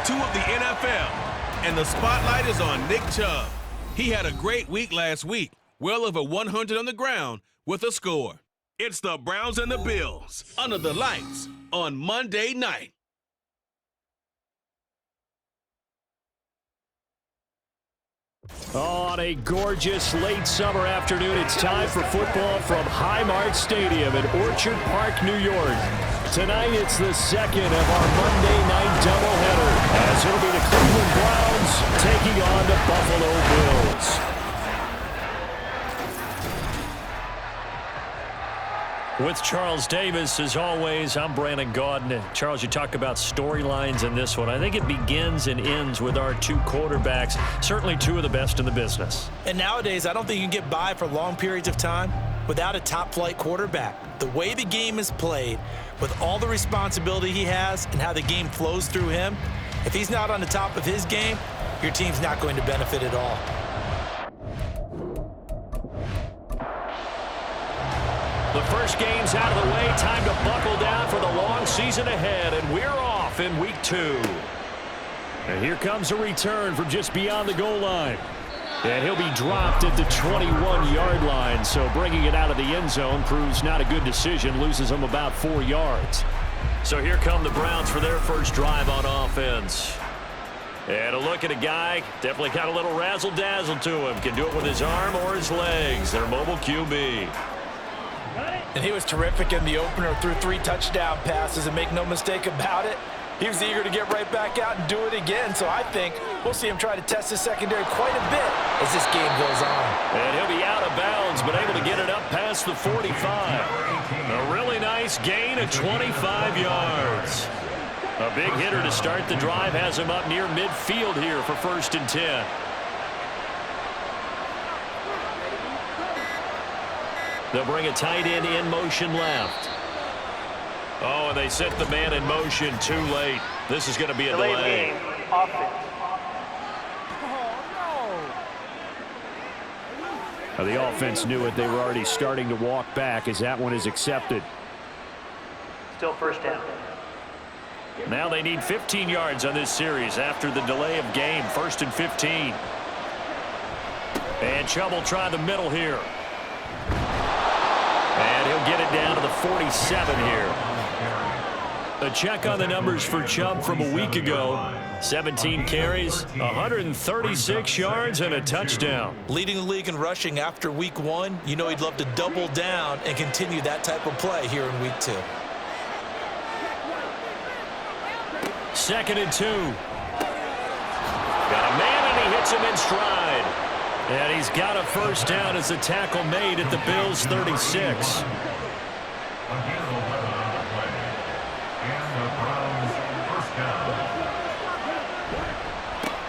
2 of the NFL, and the spotlight is on Nick Chubb. He had a great week last week, well over 100 on the ground with a score. It's the Browns and the Bills under the lights on Monday night. On a gorgeous late summer afternoon, it's time for football from Highmark Stadium in Orchard Park, New York. Tonight, it's the second of our Monday night doubleheader, as it'll be the Cleveland Browns taking on the Buffalo Bills. With Charles Davis, as always, I'm Brandon Gaudin. Charles, you talk about storylines in this one. I think it begins and ends with our two quarterbacks, certainly two of the best in the business. And nowadays, I don't think you can get by for long periods of time without a top-flight quarterback. The way the game is played, with all the responsibility he has and how the game flows through him, if he's not on the top of his game, your team's not going to benefit at all. The first game's out of the way. Time to buckle down for the long season ahead, and we're off in week 2. And here comes a return from just beyond the goal line. And he'll be dropped at the 21-yard line, so bringing it out of the end zone proves not a good decision, loses him about 4 yards. So here come the Browns for their first drive on offense. And a look at a guy, definitely got a little razzle-dazzle to him. Can do it with his arm or his legs. Their mobile QB. And he was terrific in the opener, threw 3 touchdown passes, and make no mistake about it, he was eager to get right back out and do it again. So I think we'll see him try to test his secondary quite a bit as this game goes on. And he'll be out of bounds, but able to get it up past the 45. A really nice gain of 25 yards. A big hitter to start the drive has him up near midfield here for 1st and 10. They'll bring a tight end in motion left. Oh, and they set the man in motion too late. This is going to be a delay. Now, the offense knew it. They were already starting to walk back as that one is accepted. Still first down. Now they need 15 yards on this series after the delay of game. 1st and 15. And Chubb will try the middle here. And he'll get it down to the 47 here. A check on the numbers for Chubb from a week ago. 17 carries, 136 yards, and a touchdown. Leading the league in rushing after week 1, you know he'd love to double down and continue that type of play here in week 2. 2nd and 2. Got a man, and he hits him in stride. And he's got a first down as a tackle made at the Bills' 36.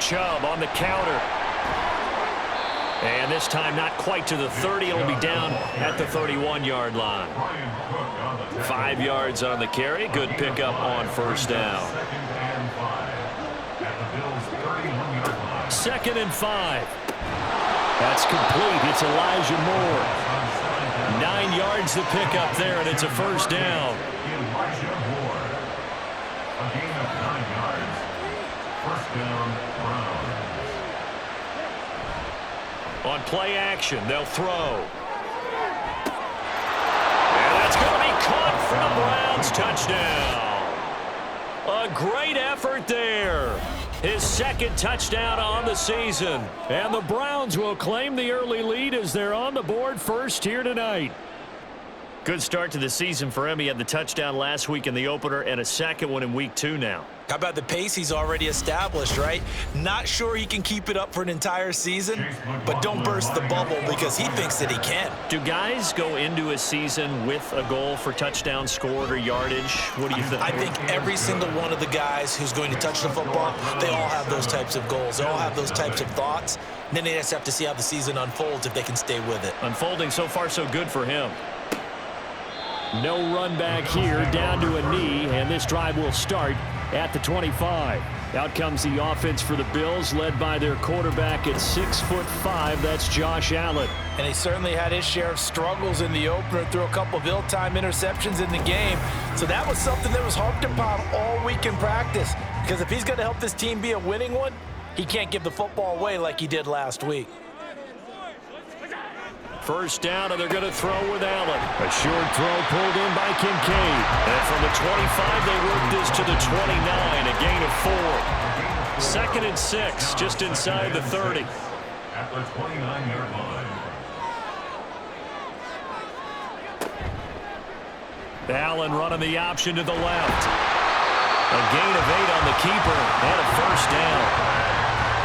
Chubb on the counter. And this time not quite to the 30. It'll be down at the 31-yard line. 5 yards on the carry. Good pickup on first down. 2nd and 5. That's complete. It's Elijah Moore. 9 yards to pick up there, and it's a first down. On play action, they'll throw. And that's going to be caught for the Browns. Touchdown. A great effort there. His 2nd touchdown on the season. And the Browns will claim the early lead as they're on the board first here tonight. Good start to the season for him. He had the touchdown last week in the opener and a second one in week 2 now. How about the pace he's already established, right? Not sure he can keep it up for an entire season, but don't burst the bubble because he thinks that he can. Do guys go into a season with a goal for touchdown scored or yardage? What do you think? I think every single one of the guys who's going to touch the football, they all have those types of goals. They all have those types of thoughts. And then they just have to see how the season unfolds if they can stay with it. Unfolding so far so good for him. No run back here, down to a knee, and this drive will start at the 25. Out comes the offense for the Bills, led by their quarterback at 6'5". That's Josh Allen. And he certainly had his share of struggles in the opener, threw a couple of ill-timed interceptions in the game. So that was something that was harped upon all week in practice. Because if he's going to help this team be a winning one, he can't give the football away like he did last week. First down, and they're going to throw with Allen. A short throw pulled in by Kincaid. And from the 25, they work this to the 29, a gain of 4. Second and 6, just inside the 30. At the 29-yard line. Allen running the option to the left. A gain of 8 on the keeper and a first down.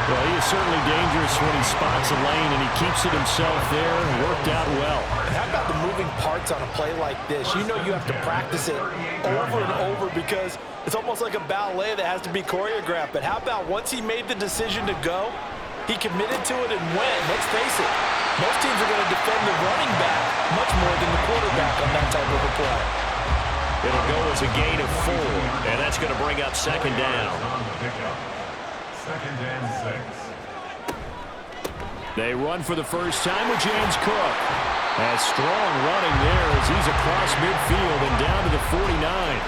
Well, he is certainly dangerous when he spots a lane, and he keeps it himself there. Worked out well. And how about the moving parts on a play like this? You know you have to practice it over and over because it's almost like a ballet that has to be choreographed. But how about once he made the decision to go, he committed to it and went. Let's face it, most teams are going to defend the running back much more than the quarterback on that type of a play. It'll go as a gain of 4, and that's going to bring up second down. Second and 6. They run for the first time with James Cook. A strong running there as he's across midfield and down to the 49.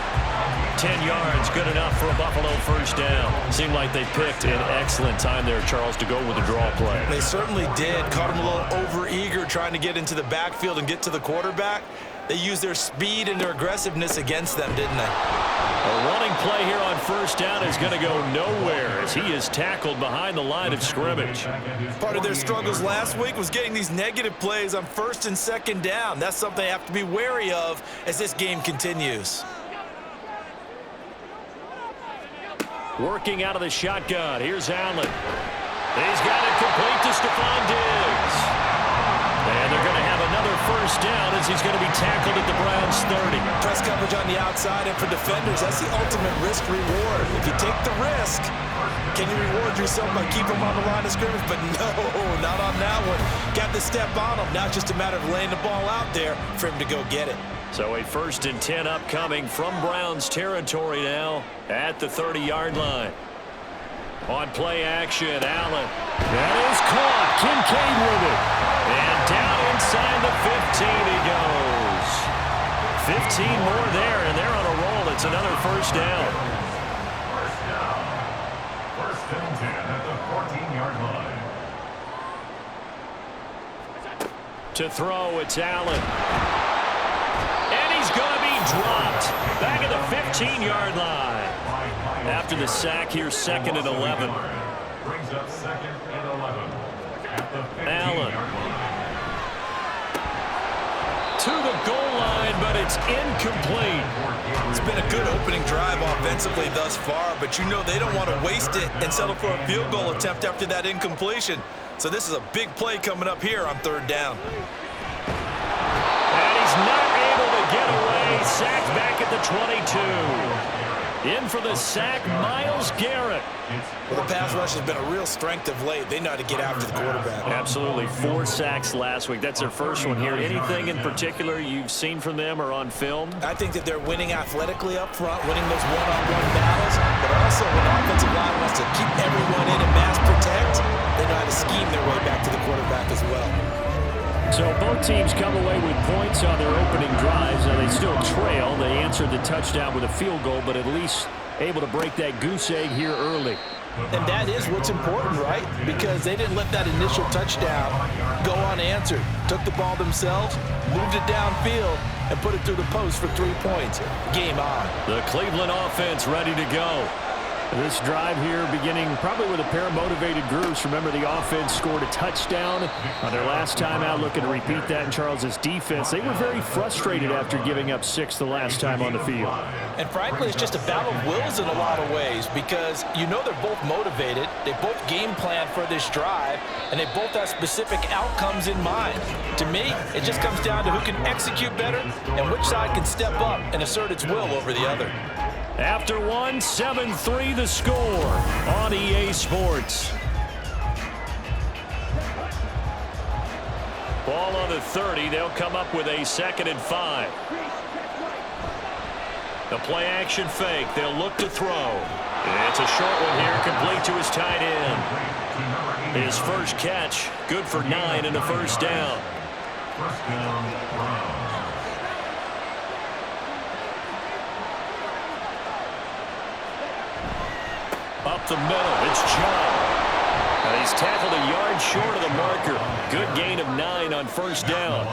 10 yards, good enough for a Buffalo first down. Seemed like they picked an excellent time there, Charles, to go with the draw play. They certainly did. Caught him a little over-eager trying to get into the backfield and get to the quarterback. They used their speed and their aggressiveness against them, didn't they? A running play here on first down is going to go nowhere as he is tackled behind the line of scrimmage. Part of their struggles last week was getting these negative plays on first and second down. That's something they have to be wary of as this game continues. Working out of the shotgun. Here's Allen. He's got it complete to Stephon Diggs. And they're going to have another first down as he's going to be tackled at the Browns' 30. Press coverage on the outside, and for defenders, that's the ultimate risk reward. If you take the risk, can you reward yourself by keeping him on the line of scrimmage? But no, not on that one. Got to step on him. Now it's just a matter of laying the ball out there for him to go get it. So a first and 10 upcoming from Browns territory now at the 30-yard line. On play action, Allen. That is caught. Kincaid with it. And down inside the 15 he goes. 15 more there, and they're on a roll. It's another first down. First down. First and 10 at the 14-yard line. To throw, it's Allen. And he's going to be dropped. Back at the 15-yard line. After the sack here, second and 11. Brings up second and 11. At the 15-yard Allen. line. To the goal line, but it's incomplete. It's been a good opening drive offensively thus far, but you know they don't want to waste it and settle for a field goal attempt after that incompletion. So this is a big play coming up here on third down. And he's not able to get away. Sacked back at the 22. In for the sack, Myles Garrett. Well, the pass rush has been a real strength of late. They know how to get after the quarterback. Absolutely. 4 sacks last week. That's their first one here. Anything in particular you've seen from them or on film? I think that they're winning athletically up front, winning those one-on-one battles, but also when the offensive line wants to keep everyone in and mass protect, they know how to scheme their way back to the quarterback as well. So both teams come away with points on their opening drives. Now they still trail. They answered the touchdown with a field goal, but at least able to break that goose egg here early. And that is what's important, right? Because they didn't let that initial touchdown go unanswered. Took the ball themselves, moved it downfield, and put it through the post for 3 points. Game on. The Cleveland offense ready to go. This drive here beginning probably with a pair of motivated groups. Remember, the offense scored a touchdown on their last time out, looking to repeat that in Charles's defense. They were very frustrated after giving up 6 the last time on the field. And frankly, it's just a battle of wills in a lot of ways because you know they're both motivated. They both game plan for this drive, and they both have specific outcomes in mind. To me, it just comes down to who can execute better and which side can step up and assert its will over the other. After one, 7-3 the score on EA Sports. Ball on the 30. They'll come up with a 2nd and 5. The play action fake. They'll look to throw. It's a short one here, complete to his tight end. His first catch, good for 9 and a first down. First down, Browns. Up the middle, it's Chubb. And he's tackled a yard short of the marker. Good gain of 9 on first down.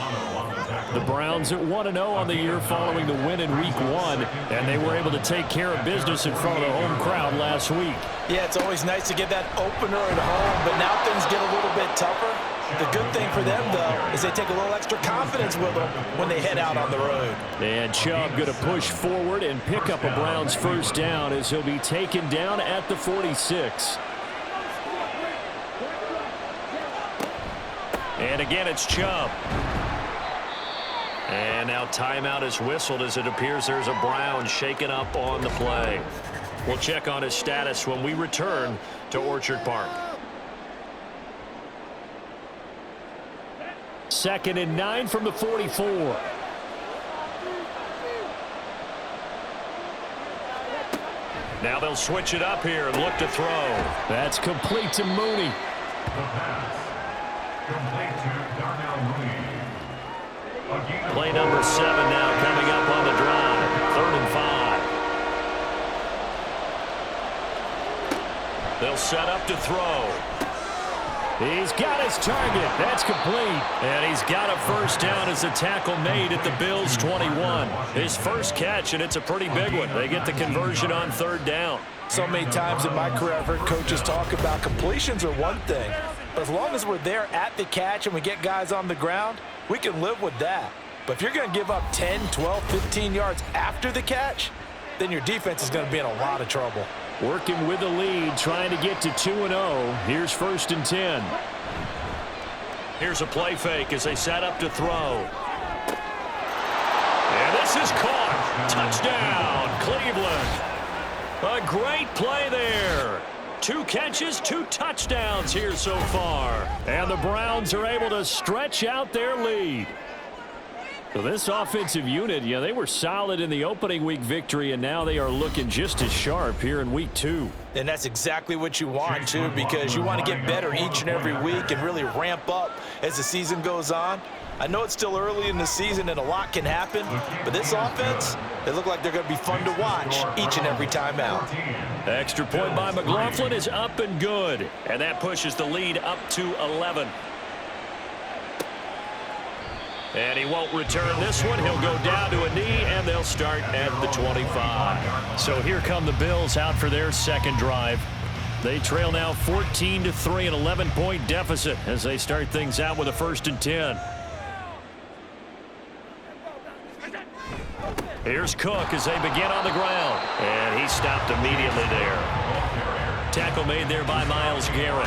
The Browns at 1-0 on the year following the win in Week 1, and they were able to take care of business in front of the home crowd last week. Yeah, it's always nice to get that opener at home, but now things get a little bit tougher. The good thing for them, though, is they take a little extra confidence with them when they head out on the road. And Chubb going to push forward and pick up a Browns first down as he'll be taken down at the 46. And again, it's Chubb. And now timeout is whistled as it appears there's a Brown shaken up on the play. We'll check on his status when we return to Orchard Park. 2nd and 9 from the 44. Now they'll switch it up here and look to throw. That's complete to Mooney. The pass. Complete to Darnell Mooney. Play number 7 now coming up on the drive. 3rd and 5. They'll set up to throw. He's got his target. That's complete. And he's got a first down as the tackle made at the Bills' 21. His first catch, and it's a pretty big one. They get the conversion on 3rd down. So many times in my career I've heard coaches talk about completions are one thing, but as long as we're there at the catch and we get guys on the ground, we can live with that. But if you're going to give up 10, 12, 15 yards after the catch, then your defense is going to be in a lot of trouble. Working with the lead, trying to get to 2-0. Here's 1st and 10. Here's a play fake as they set up to throw. And this is caught. Touchdown, Cleveland. A great play there. 2 catches, 2 touchdowns here so far. And the Browns are able to stretch out their lead. So this offensive unit, yeah, they were solid in the opening week victory, and now they are looking just as sharp here in week 2. And that's exactly what you want, too, because you want to get better each and every week and really ramp up as the season goes on. I know it's still early in the season and a lot can happen, but this offense, they look like they're going to be fun to watch each and every time out. Extra point by McLaughlin is up and good, and that pushes the lead up to 11. And he won't return this one. He'll go down to a knee, and they'll start at the 25. So here come the Bills out for their second drive. They trail now 14-3, an 11-point deficit as they start things out with a 1st and 10. Here's Cook as they begin on the ground. And he stopped immediately there. Tackle made there by Myles Garrett.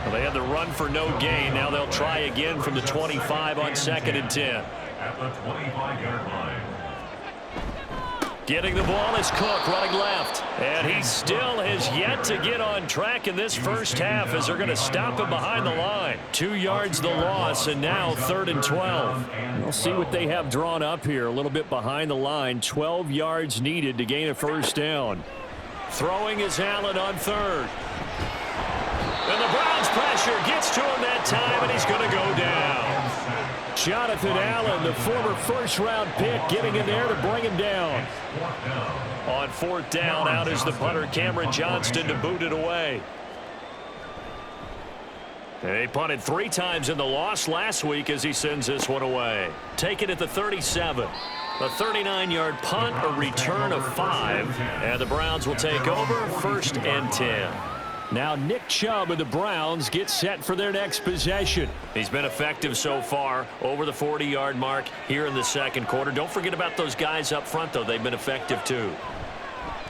Well, they had the run for no gain. Now they'll try again from the 25 on 2nd and 10. At the 25-yard line. Getting the ball is Cook running left. And he still has yet to get on track in this first half as they're going to stop him behind the line. 2 yards the loss, and now 3rd and 12. We'll see what they have drawn up here. A little bit behind the line. 12 yards needed to gain a first down. Throwing is Allen on 3rd. And the Browns pressure gets to him that time, and he's going to go down. Jonathan Allen, the former first-round pick, getting in there to bring him down. On 4th down, out is the punter, Cameron Johnston, to boot it away. And he punted 3 times in the loss last week as he sends this one away. Taken at the 37. A 39-yard punt, a return of 5. And the Browns will take over 1st and 10. Now Nick Chubb and the Browns get set for their next possession. He's been effective so far, over the 40-yard mark here in the second quarter. Don't forget about those guys up front, though. They've been effective, too.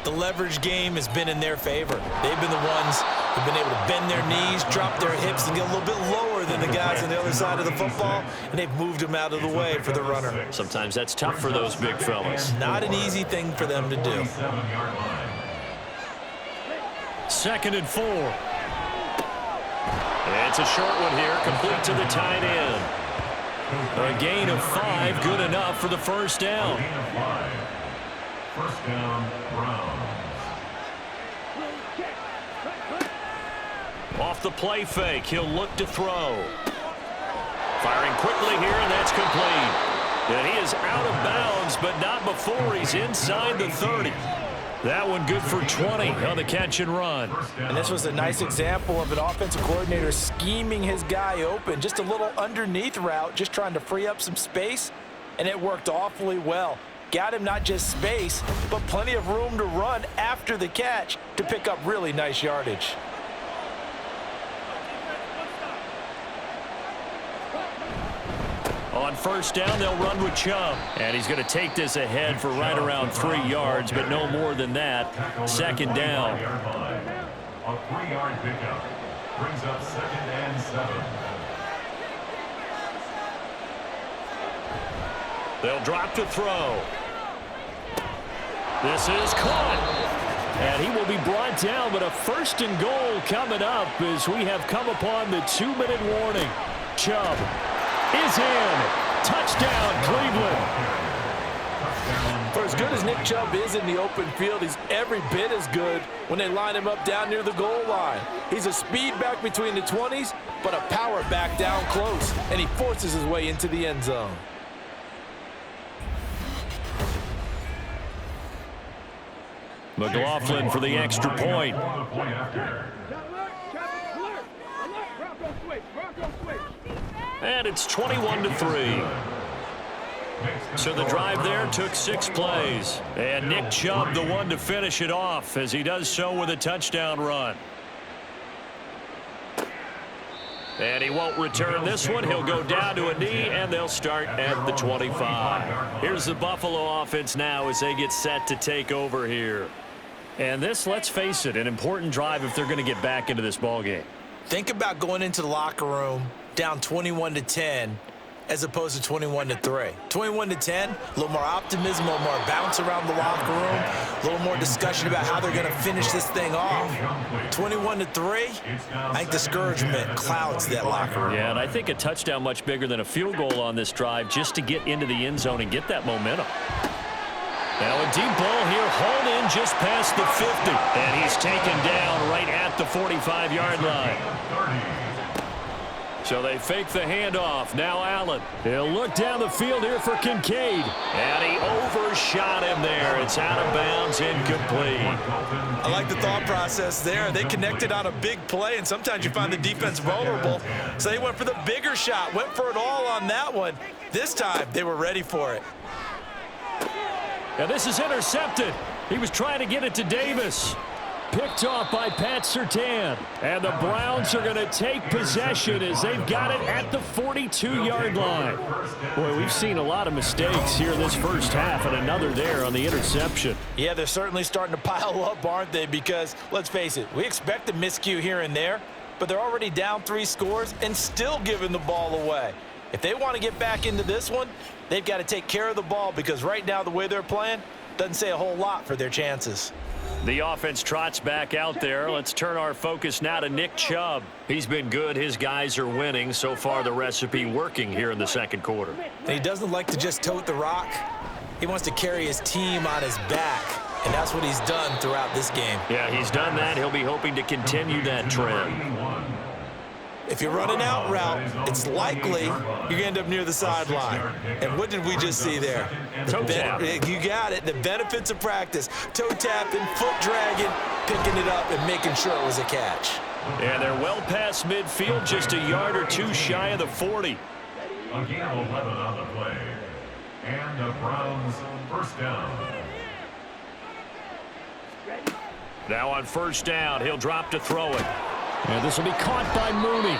The leverage game has been in their favor. They've been the ones who've been able to bend their knees, drop their hips, and get a little bit lower than the guys on the other side of the football, and they've moved them out of the way for the runner. Sometimes that's tough for those big fellas. Not an easy thing for them to do. 2nd and 4. It's a short one here, complete to the tight end. A gain of 5, good enough for the first down. First down, Browns. Off the play fake, he'll look to throw. Firing quickly here, and that's complete. And he is out of bounds, but not before he's inside the 30. That one good for 20 on the catch and run. And this was a nice example of an offensive coordinator scheming his guy open. Just a little underneath route, just trying to free up some space, and it worked awfully well. Got him not just space, but plenty of room to run after the catch to pick up really nice yardage. On first down, they'll run with Chubb. And he's going to take this ahead for right around 3 yards, but no more than that. Second down. A 3-yard pickup brings up 2nd and 7. They'll drop to throw. This is caught. And he will be brought down, but a 1st and goal coming up as we have come upon the 2-minute warning. Chubb is in. Touchdown, Cleveland. For as good as Nick Chubb is in the open field, he's every bit as good when they line him up down near the goal line. He's a speed back between the 20s, but a power back down close, and he forces his way into the end zone. McLaughlin for the extra point. And it's 21-3. So the drive there took 6 plays. And Nick Chubb, the one to finish it off, as he does so with a touchdown run. And he won't return this one. He'll go down to a knee, and they'll start at the 25. Here's the Buffalo offense now as they get set to take over here. And this, let's face it, an important drive if they're going to get back into this ballgame. Think about going into the locker room down 21-10 as opposed to 21-3. 21-10, a little more optimism, a little more bounce around the locker room, a little more discussion about how they're going to finish this thing off. 21-3, I think discouragement clouds that locker room. Yeah, and I think a touchdown much bigger than a field goal on this drive just to get into the end zone and get that momentum. Now a deep ball here, hauled in just past the 50. And he's taken down right at the 45-yard line. So they fake the handoff. Now Allen. He'll look down the field here for Kincaid. And he overshot him there. It's out of bounds, incomplete. I like the thought process there. They connected on a big play, and sometimes you find the defense vulnerable. So they went for the bigger shot, went for it all on that one. This time, they were ready for it. Now this is intercepted. He was trying to get it to Davis. Picked off by Pat Surtain. And the Browns are going to take possession as they've got it at the 42-yard line. Boy, we've seen a lot of mistakes here in this first half, and another there on the interception. Yeah, they're certainly starting to pile up, aren't they? Because, let's face it, we expect a miscue here and there, but they're already down 3 scores and still giving the ball away. If they want to get back into this one, they've got to take care of the ball because right now the way they're playing doesn't say a whole lot for their chances. The offense trots back out there. Let's turn our focus now to Nick Chubb. He's been good. His guys are winning. So far, the recipe working here in the second quarter. And he doesn't like to just tote the rock. He wants to carry his team on his back, and that's what he's done throughout this game. Yeah, he's done that. He'll be hoping to continue that trend. If you're running out route, it's likely you're going to end up near the sideline. And what did we just see there? Toe tap. You got it. The benefits of practice. Toe tapping, foot dragging, picking it up, and making sure it was a catch. And they're well past midfield, just a yard or two shy of the 40. A gain of 11 on the play. And the Browns first down. Now on first down, he'll drop to throw it. And this will be caught by Mooney.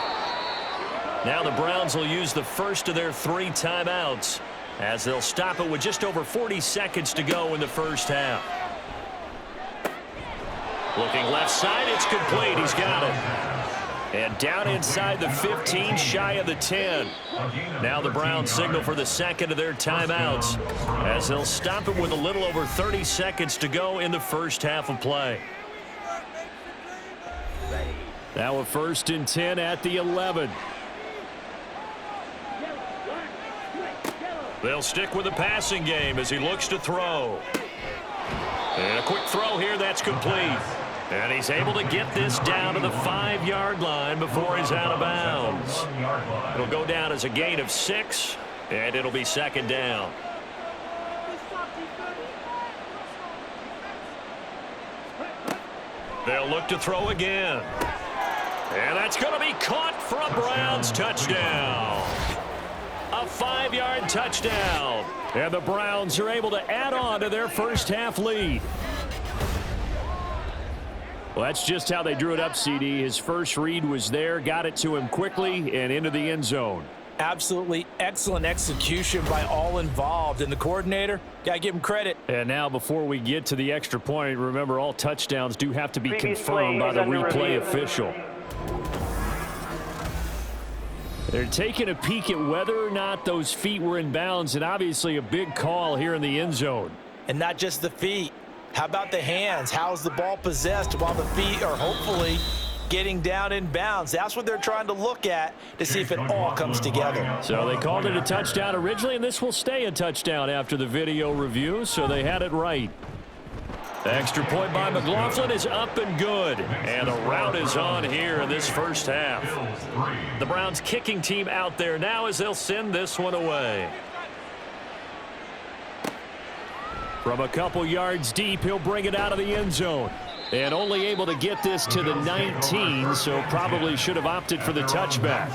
Now the Browns will use the first of their 3 timeouts as they'll stop it with just over 40 seconds to go in the first half. Looking left side, it's complete. He's got it. And down inside the 15, shy of the 10. Now the Browns signal for the second of their timeouts as they'll stop it with a little over 30 seconds to go in the first half of play. Now a 1st and 10 at the 11. They'll stick with the passing game as he looks to throw. And a quick throw here, that's complete. And he's able to get this down to the 5-yard line before he's out of bounds. It'll go down as a gain of 6, and it'll be second down. They'll look to throw again. And that's going to be caught for a Browns touchdown. A 5-yard touchdown. And the Browns are able to add on to their first half lead. Well, that's just how they drew it up, CD. His first read was there, got it to him quickly, and into the end zone. Absolutely excellent execution by all involved. And the coordinator, got to give him credit. And now before we get to the extra point, remember all touchdowns do have to be confirmed by the replay official. They're taking a peek at whether or not those feet were in bounds, and obviously a big call here in the end zone. And not just the feet. How about the hands? How's the ball possessed while the feet are hopefully getting down in bounds? That's what they're trying to look at to see if it all comes together. So they called it a touchdown originally, and this will stay a touchdown after the video review, so they had it right. The extra point by McLaughlin is up and good. And the rout is on here in this first half. The Browns kicking team out there now as they'll send this one away. From a couple yards deep, he'll bring it out of the end zone. And only able to get this to the 19, so probably should have opted for the touchback.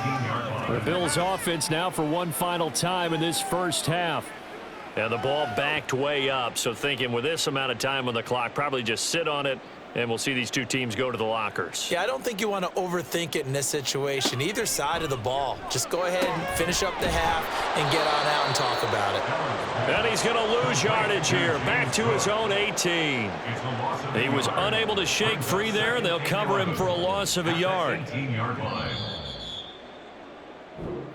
The Bills offense now for one final time in this first half. And the ball backed way up, so thinking with this amount of time on the clock, probably just sit on it, and we'll see these two teams go to the lockers. Yeah, I don't think you want to overthink it in this situation. Either side of the ball. Just go ahead and finish up the half and get on out and talk about it. And he's going to lose yardage here, back to his own 18. He was unable to shake free there, and they'll cover him for a loss of a yard.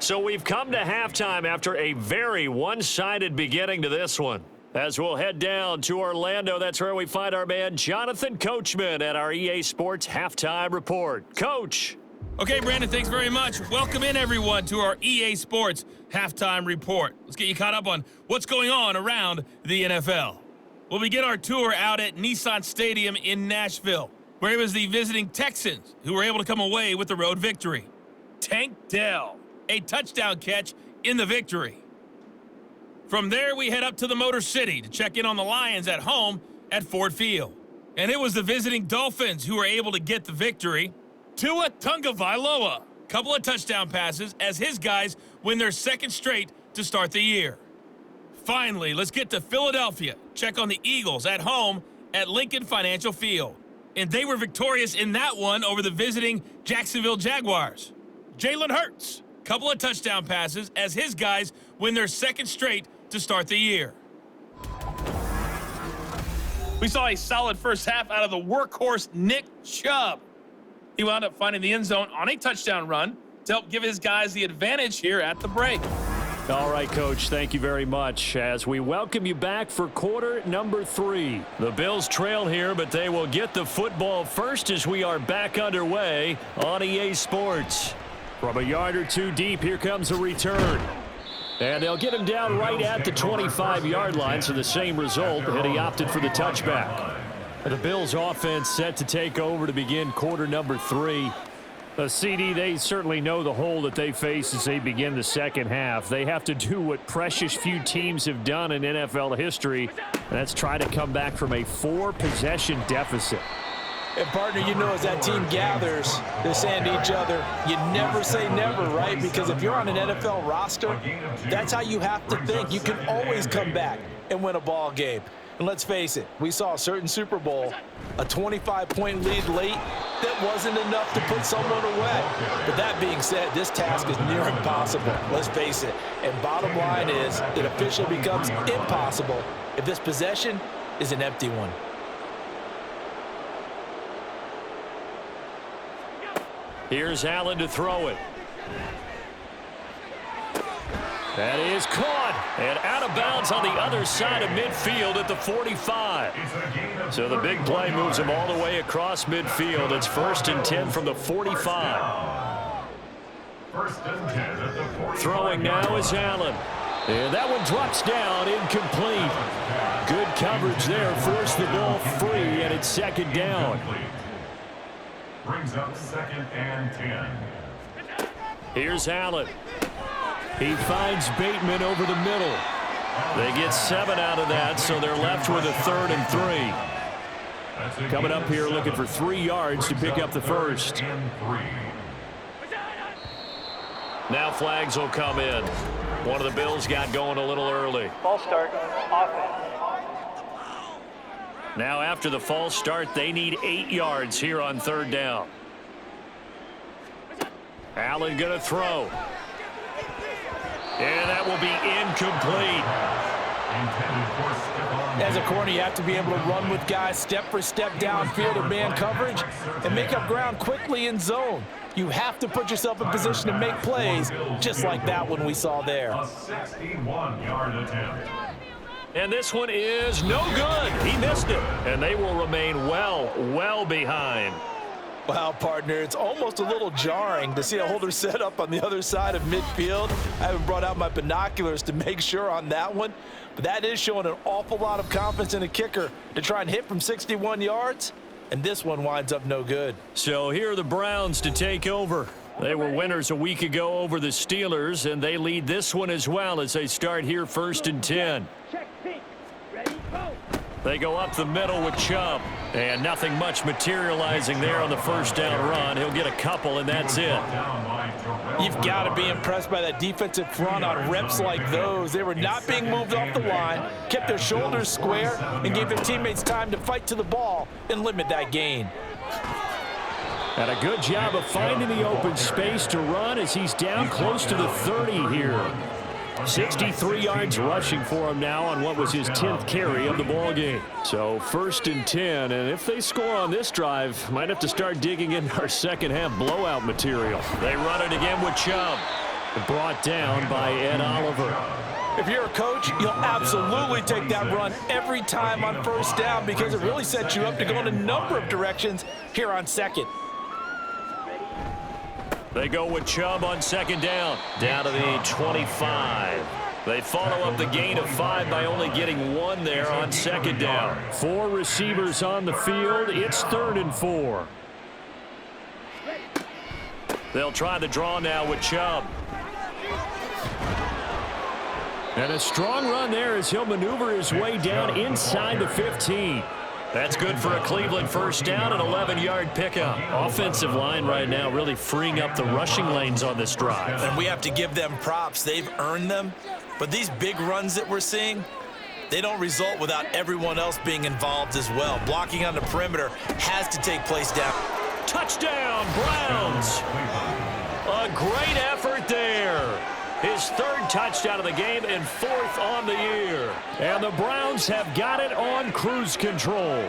So we've come to halftime after a very one-sided beginning to this one. As we'll head down to Orlando, that's where we find our man Jonathan Coachman at our EA Sports Halftime Report. Coach. Okay, Brandon, thanks very much. Welcome in, everyone, to our EA Sports Halftime Report. Let's get you caught up on what's going on around the NFL. We'll begin our tour out at Nissan Stadium in Nashville, where it was the visiting Texans who were able to come away with the road victory. Tank Dell, a touchdown catch in the victory. From there, we head up to the Motor City to check in on the Lions at home at Ford Field. And it was the visiting Dolphins who were able to get the victory. Tua Tagovailoa, couple of touchdown passes as his guys win their second straight to start the year. Finally, let's get to Philadelphia. Check on the Eagles at home at Lincoln Financial Field. And they were victorious in that one over the visiting Jacksonville Jaguars. Jalen Hurts, couple of touchdown passes as his guys win their second straight to start the year. We saw a solid first half out of the workhorse Nick Chubb. He wound up finding the end zone on a touchdown run to help give his guys the advantage here at the break. All right, Coach, thank you very much as we welcome you back for quarter number 3. The Bills trail here, but they will get the football first as we are back underway on EA Sports. From a yard or two deep, here comes a return. And they'll get him down right at the 25-yard line, so the same result, and he opted for the touchback. The Bills offense set to take over to begin quarter number 3. CD, they certainly know the hole that they face as they begin the second half. They have to do what precious few teams have done in NFL history, and that's try to come back from a 4-possession deficit. And, partner, you know, as that team gathers, they're saying to each other, you never say never, right? Because if you're on an NFL roster, that's how you have to think. You can always come back and win a ball game. And let's face it, we saw a certain Super Bowl, a 25-point lead late, that wasn't enough to put someone away. But that being said, this task is near impossible. Let's face it. And bottom line is, it officially becomes impossible if this possession is an empty one. Here's Allen to throw it. That is caught and out of bounds on the other side of midfield at the 45. So the big play moves him all the way across midfield. It's 1st and 10 from the 45. Throwing now is Allen. And that one drops down, incomplete. Good coverage there, forced the ball free, and it's 2nd down. Brings up 2nd and 10. Here's Allen. He finds Bateman over the middle. They get 7 out of that, so they're left with a 3rd and 3. Coming up here looking for 3 yards to pick up the first. Now flags will come in. One of the Bills got going a little early. False start, offense. Now after the false start, they need 8 yards here on 3rd down. Allen going to throw. And that will be incomplete. As a corner, you have to be able to run with guys step for step downfield in man coverage and make up ground quickly in zone. You have to put yourself in position to make plays, just like that one we saw there. A 61-yard attempt. And this one is no good. He missed it. And they will remain well behind. Wow, partner, it's almost a little jarring to see a holder set up on the other side of midfield. I haven't brought out my binoculars to make sure on that one, but that is showing an awful lot of confidence in a kicker to try and hit from 61 yards, and this one winds up no good. So here are the Browns to take over. They were winners a week ago over the Steelers, and they lead this one as well as they start here 1st and 10. They go up the middle with Chubb, and nothing much materializing there on the 1st down run. He'll get a couple, and that's it. You've got to be impressed by that defensive front on reps like those. They were not being moved off the line, kept their shoulders square, and gave their teammates time to fight to the ball and limit that gain. And a good job of finding the open space to run as he's down close to the 30 here. 63 yards rushing for him now on what was his 10th carry of the ball game. So 1st and 10, and if they score on this drive, might have to start digging in our second half blowout material. They run it again with Chubb. Brought down by Ed Oliver. If you're a coach, you'll absolutely take that run every time on 1st down because it really sets you up to go in a number of directions here on 2nd. They go with Chubb on 2nd down. Down to the 25. They follow up the gain of 5 by only getting 1 there on 2nd down. 4 receivers on the field. It's 3rd and 4. They'll try the draw now with Chubb. And a strong run there as he'll maneuver his way down inside the 15. That's good for a Cleveland 1st down, an 11-yard pickup. Offensive line right now really freeing up the rushing lanes on this drive. And we have to give them props. They've earned them. But these big runs that we're seeing, they don't result without everyone else being involved as well. Blocking on the perimeter has to take place down. Touchdown, Browns. A great effort there. His 3rd touchdown of the game and 4th on the year. And the Browns have got it on cruise control.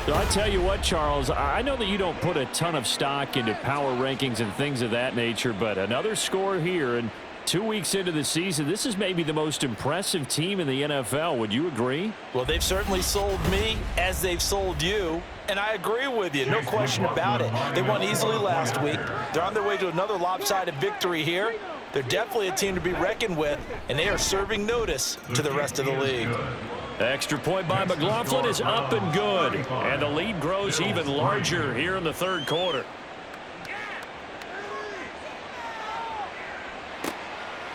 So I tell you what, Charles, I know that you don't put a ton of stock into power rankings and things of that nature, but another score here, and 2 weeks into the season, this is maybe the most impressive team in the NFL. Would you agree? Well, they've certainly sold me as they've sold you. And I agree with you, no question about it. They won easily last week. They're on their way to another lopsided victory here. They're definitely a team to be reckoned with, and they are serving notice to the rest of the league. Extra point by McLaughlin is up and good. And the lead grows even larger here in the 3rd quarter.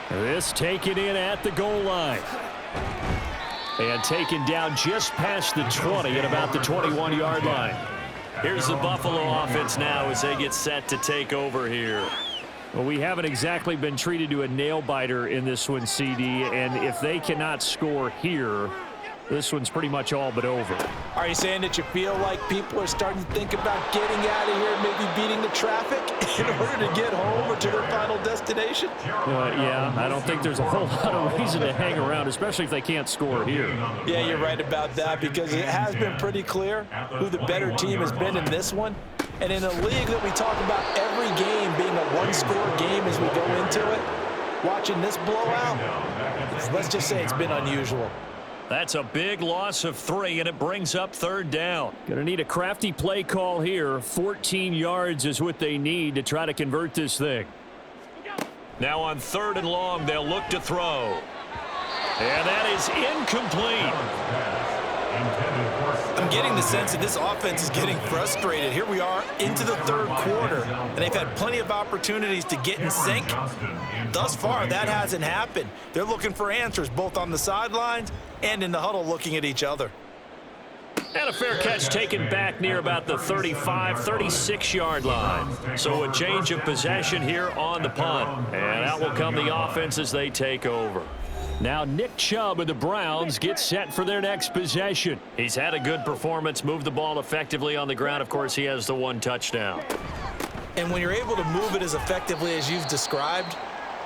This taken in at the goal line. And taken down just past the 20 at about the 21-yard line. Here's the Buffalo offense now as they get set to take over here. Well, we haven't exactly been treated to a nail-biter in this one, CD, and if they cannot score here, this one's pretty much all but over. Are you saying that you feel like people are starting to think about getting out of here, maybe beating the traffic in order to get home or to their final destination? Yeah, I don't think there's a whole lot of reason to hang around, especially if they can't score here. Yeah, you're right about that because it has been pretty clear who the better team has been in this one. And in a league that we talk about every game being a one-score game as we go into it, watching this blowout, let's just say it's been unusual. That's a big loss of 3, and it brings up 3rd down. Gonna need a crafty play call here. 14 yards is what they need to try to convert this thing. Now on 3rd and long, they'll look to throw. And that is incomplete. I'm getting the sense that this offense is getting frustrated. Here we are into the 3rd quarter, and they've had plenty of opportunities to get in sync. Thus far, that hasn't happened. They're looking for answers both on the sidelines and in the huddle looking at each other. And a fair catch taken back near about the 35, 36-yard line. So a change of possession here on the punt. And out will come the offense as they take over. Now Nick Chubb and the Browns get set for their next possession. He's had a good performance, moved the ball effectively on the ground. Of course, he has the one touchdown. And when you're able to move it as effectively as you've described,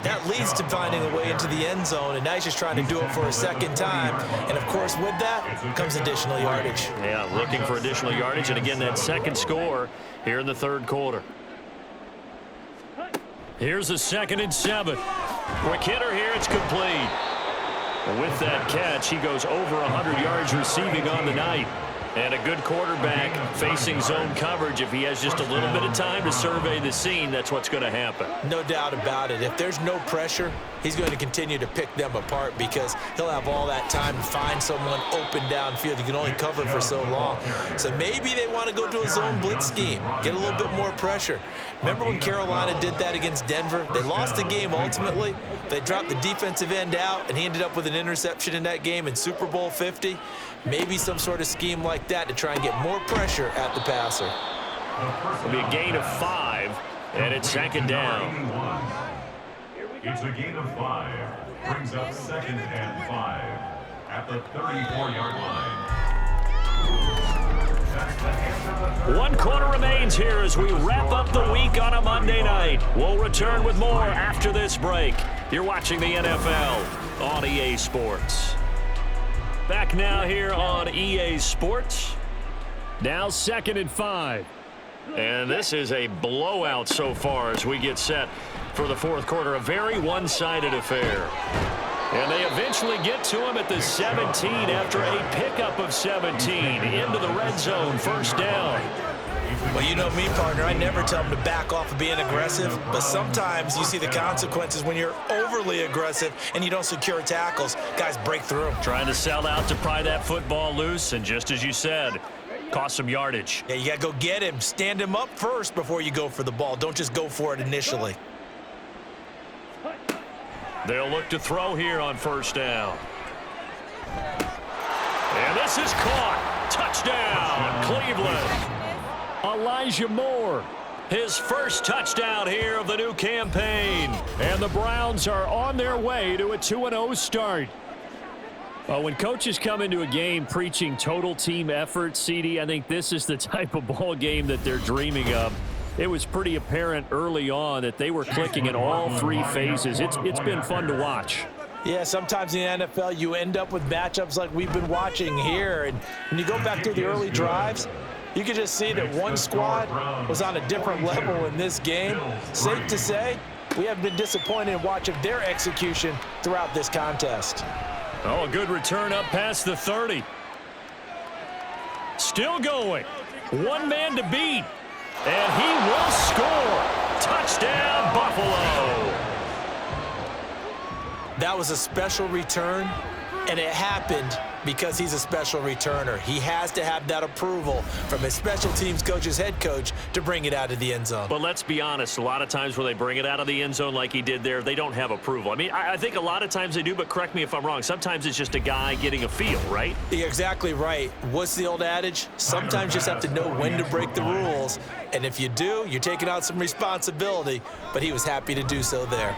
that leads to finding a way into the end zone, and now he's just trying to do it for a second time. And, of course, with that comes additional yardage. Yeah, looking for additional yardage, and again, that second score here in the third quarter. Here's a 2nd and 7. Quick hitter here, it's complete. And with that catch, he goes over 100 yards receiving on the night. And a good quarterback facing zone coverage. If he has just a little bit of time to survey the scene, that's what's going to happen. No doubt about it. If there's no pressure, he's going to continue to pick them apart because he'll have all that time to find someone open downfield. He can only cover for so long. So maybe they want to go to a zone blitz scheme, get a little bit more pressure. Remember when Carolina did that against Denver? They lost the game ultimately. They dropped the defensive end out, and he ended up with an interception in that game in Super Bowl 50. Maybe some sort of scheme like that to try and get more pressure at the passer. It'll be a gain of 5, and it's 2nd down. It's a gain of 5. Brings up 2nd and 5 at the 34-yard line. 1 quarter remains here as we wrap up the week on a Monday night. We'll return with more after this break. You're watching the NFL on EA Sports. Back now here on EA Sports. Now 2nd and 5. And this is a blowout so far as we get set for the fourth quarter. A very one-sided affair. And they eventually get to him at the 17 after a pickup of 17 into the red zone. 1st down. Well, you know me, partner. I never tell them to back off of being aggressive, but sometimes you see the consequences when you're overly aggressive and you don't secure tackles. Guys break through. Trying to sell out to pry that football loose, and just as you said, cost some yardage. Yeah, you got to go get him. Stand him up first before you go for the ball. Don't just go for it initially. They'll look to throw here on 1st down. And this is caught. Touchdown, Cleveland. Elijah Moore, his first touchdown here of the new campaign. And the Browns are on their way to a 2-0 start. When coaches come into a game preaching total team effort, CD, I think this is the type of ball game that they're dreaming of. It was pretty apparent early on that they were clicking in all 3 phases. It's been fun to watch. Yeah, sometimes in the NFL you end up with matchups like we've been watching here. And when you go back through the early drives, you can just see that one squad was on a different level in this game. Safe to say, we have been disappointed in watching their execution throughout this contest. Oh, a good return up past the 30. Still going. One man to beat. And he will score. Touchdown, Buffalo. That was a special return, and it happened because he's a special returner. He has to have that approval from his special teams coach's head coach to bring it out of the end zone. But let's be honest, a lot of times when they bring it out of the end zone like he did there, they don't have approval. I mean, I think a lot of times they do, but correct me if I'm wrong. Sometimes it's just a guy getting a feel, right? You're exactly right. What's the old adage? Sometimes you just have to know when to break the rules. And if you do, you're taking on some responsibility. But he was happy to do so there.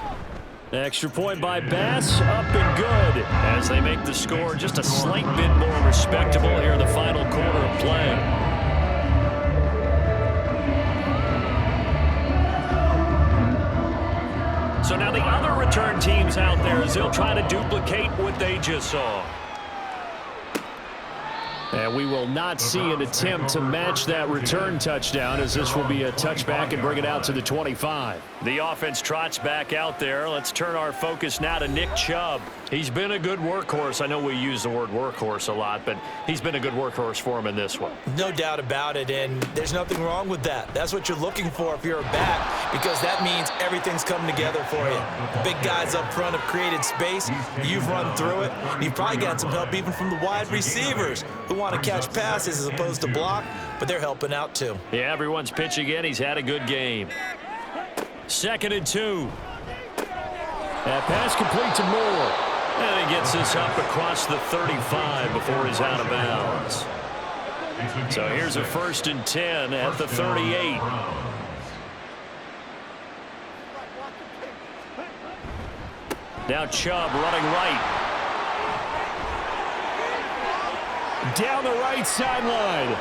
Extra point by Bass, up and good as they make the score just a slight bit more respectable here in the final quarter of play. So now the other return teams out there as they'll try to duplicate what they just saw. And we will not see an attempt to match that return touchdown as this will be a touchback and bring it out to the 25. The offense trots back out there. Let's turn our focus now to Nick Chubb. He's been a good workhorse. I know we use the word workhorse a lot, but he's been a good workhorse for him in this one. No doubt about it, and there's nothing wrong with that. That's what you're looking for if you're a back, because that means everything's coming together for you. The big guys up front have created space. You've run through it. You've probably got some help even from the wide receivers who want to catch passes as opposed to block, but they're helping out too. Yeah, everyone's pitching in. He's had a good game. 2nd and 2. That pass complete to Moore. And he gets this up across the 35 before he's out of bounds. So here's a 1st and 10 at the 38. Now Chubb running right. Down the right sideline.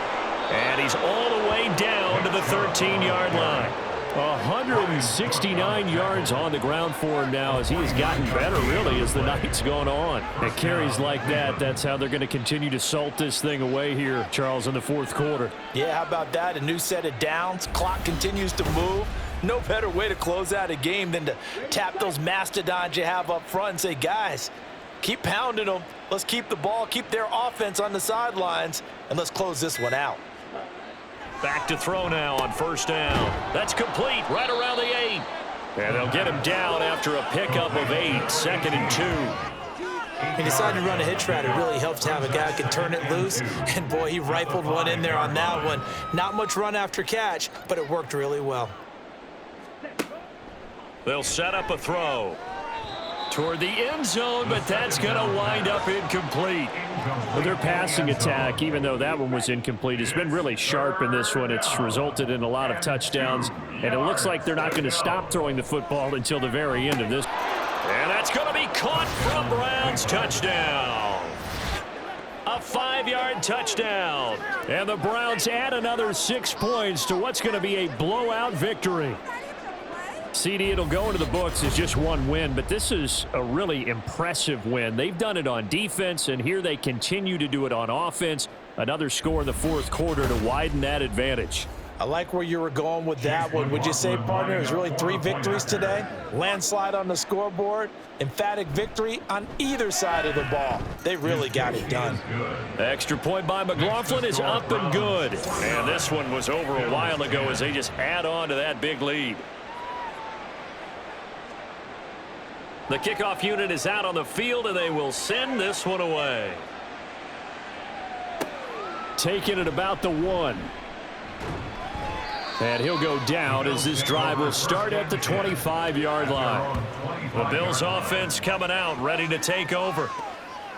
And he's all the way down to the 13-yard line. 169 yards on the ground for him now as he has gotten better, really, as the night's gone on. At carries like that, that's how they're going to continue to salt this thing away here, Charles, in the 4th quarter. Yeah, how about that? A new set of downs. Clock continues to move. No better way to close out a game than to tap those mastodons you have up front and say, guys, keep pounding them. Let's keep the ball, keep their offense on the sidelines, and let's close this one out. Back to throw now on 1st down. That's complete right around the 8. And they'll get him down after a pickup of 8, 2nd and 2. He decided to run a hitch route. It really helps to have a guy who can turn it loose. And, boy, he rifled one in there on that one. Not much run after catch, but it worked really well. They'll set up a throw toward the end zone, but that's going to wind up incomplete. Well, their passing attack, even though that one was incomplete, has been really sharp in this one. It's resulted in a lot of touchdowns, and it looks like they're not going to stop throwing the football until the very end of this. And that's going to be caught from Browns. Touchdown. A 5-yard touchdown. And the Browns add another 6 points to what's going to be a blowout victory. CD, it'll go into the books as just one win, but this is a really impressive win. They've done it on defense, and here they continue to do it on offense. Another score in the 4th quarter to widen that advantage. I like where you were going with that one. Would you say, partner, it was really 3 victories today? Landslide on the scoreboard, emphatic victory on either side of the ball. They really got it done. Extra point by McLaughlin is up and good. And this one was over a while ago as they just add on to that big lead. The kickoff unit is out on the field, and they will send this one away. Taking it about the 1. And he'll go down as this drive will start at the 25-yard line. The Bills offense coming out, ready to take over.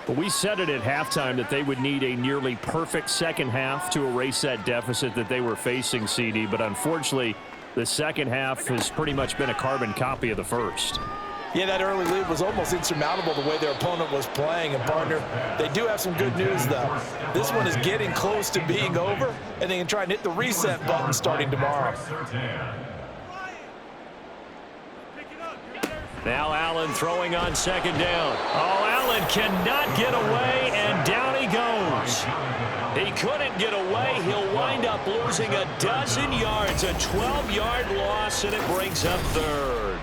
But we said it at halftime that they would need a nearly perfect second half to erase that deficit that they were facing, CD. But unfortunately, the second half has pretty much been a carbon copy of the first. Yeah, that early lead was almost insurmountable the way their opponent was playing. And, partner, they do have some good news, though. This one is getting close to being over, and they can try and hit the reset button starting tomorrow. Now Allen throwing on 2nd down. Oh, Allen cannot get away, and down he goes. He couldn't get away. He'll wind up losing a dozen yards, a 12-yard loss, and it brings up 3rd.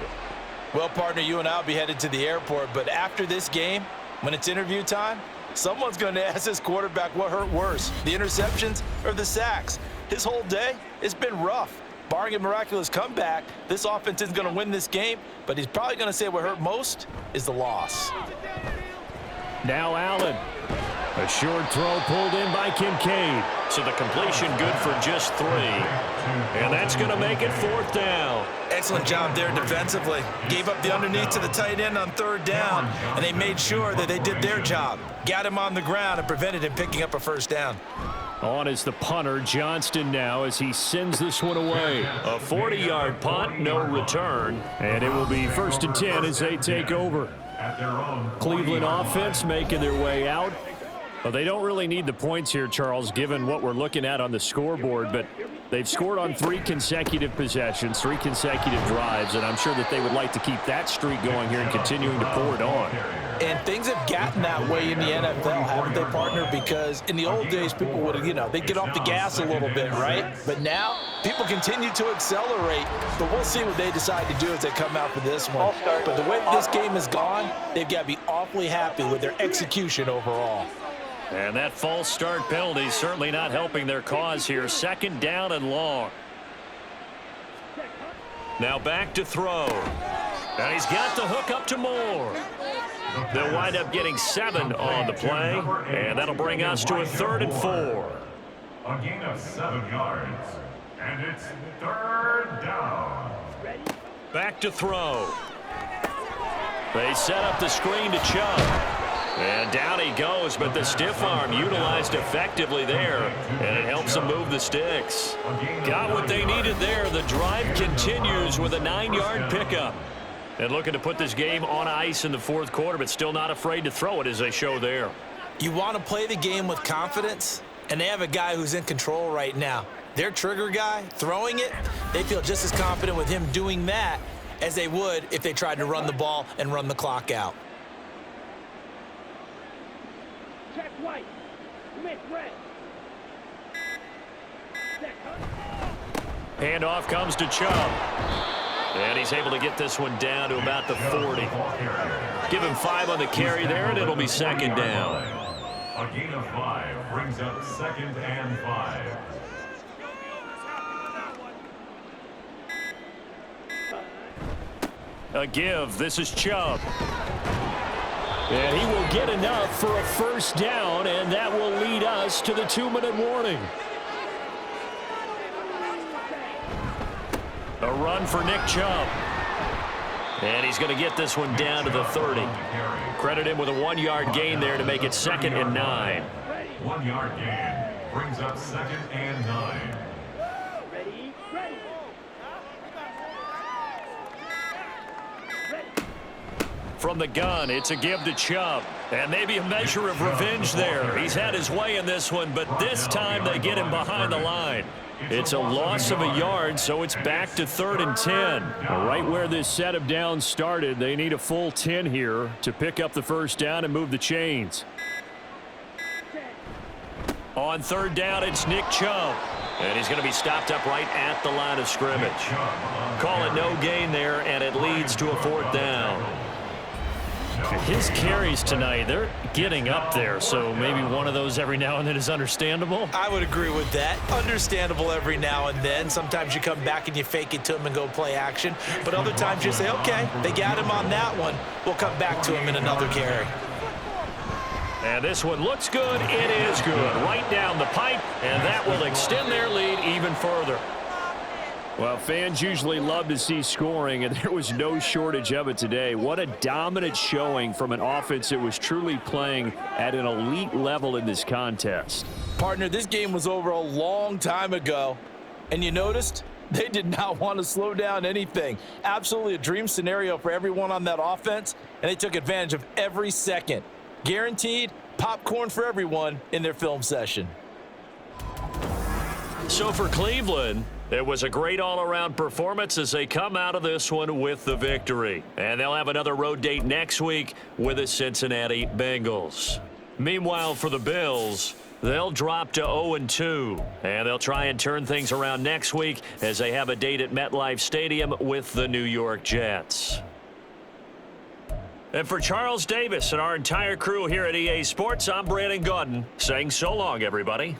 Well, partner, you and I will be headed to the airport, but after this game, when it's interview time, someone's going to ask this quarterback what hurt worse, the interceptions or the sacks. His whole day, it's been rough. Barring a miraculous comeback, this offense isn't going to win this game, but he's probably going to say what hurt most is the loss. Now Allen. A short throw pulled in by Kincaid. So the completion good for just 3. And that's going to make it 4th down. Excellent job there defensively. Gave up the underneath to the tight end on 3rd down, and they made sure that they did their job. Got him on the ground and prevented him picking up a 1st down. On is the punter, Johnston, now as he sends this one away. A 40-yard punt, no return. And it will be 1st and 10 as they take over. Cleveland offense making their way out. Well, they don't really need the points here, Charles, given what we're looking at on the scoreboard, but they've scored on 3 consecutive possessions, 3 consecutive drives, and I'm sure that they would like to keep that streak going here and continuing to pour it on. And things have gotten that way in the NFL, haven't they, partner? Because in the old days, people would have, they'd get off the gas a little bit, right? But now, people continue to accelerate, but we'll see what they decide to do as they come out for this one. But the way this game has gone, they've got to be awfully happy with their execution overall. And that false start penalty certainly not helping their cause here. 2nd down and long. Now back to throw. And he's got the hook up to Moore. They'll wind up getting 7 on the play. And that'll bring us to a 3rd and 4. A gain of 7 yards. And it's 3rd down. Back to throw. They set up the screen to Chubb. And down he goes, but the stiff arm utilized effectively there, and it helps him move the sticks. Got what they needed there. The drive continues with a 9-yard pickup. And looking to put this game on ice in the fourth quarter, but still not afraid to throw it as they show there. You want to play the game with confidence, and they have a guy who's in control right now. Their trigger guy, throwing it, they feel just as confident with him doing that as they would if they tried to run the ball and run the clock out. Check white. Miss red. Handoff comes to Chubb. And he's able to get this one down to about the 40. Give him 5 on the carry there, and it'll be second down. A gain of 5 brings up 2nd and 5. A give. This is Chubb. And he will get enough for a first down, and that will lead us to the 2-minute warning. A run for Nick Chubb. And he's going to get this one down to the 30. Credit him with a 1-yard gain there to make it 2nd and 9. 1-yard gain brings up 2nd and 9. From the gun, it's a give to Chubb. And maybe a measure of revenge there. He's had his way in this one, but this time they get him behind the line. It's a loss of a yard, so it's back to 3rd and 10. Right where this set of downs started, they need a full 10 here to pick up the first down and move the chains. On 3rd down, it's Nick Chubb. And he's going to be stopped up right at the line of scrimmage. Call it no gain there, and it leads to a 4th down. His carries tonight, they're getting up there, so maybe one of those every now and then is understandable. I would agree with that. Understandable every now and then. Sometimes you come back and you fake it to him and go play action. But other times you say, okay, they got him on that one. We'll come back to him in another carry. And this one looks good. It is good. Right down the pipe, and that will extend their lead even further. Well, fans usually love to see scoring, and there was no shortage of it today. What a dominant showing from an offense that was truly playing at an elite level in this contest. Partner, this game was over a long time ago, and you noticed they did not want to slow down anything. Absolutely a dream scenario for everyone on that offense, and they took advantage of every second. Guaranteed popcorn for everyone in their film session. So for Cleveland, it was a great all-around performance as they come out of this one with the victory. And they'll have another road date next week with the Cincinnati Bengals. Meanwhile, for the Bills, they'll drop to 0-2. And they'll try and turn things around next week as they have a date at MetLife Stadium with the New York Jets. And for Charles Davis and our entire crew here at EA Sports, I'm Brandon Gaudin saying so long, everybody.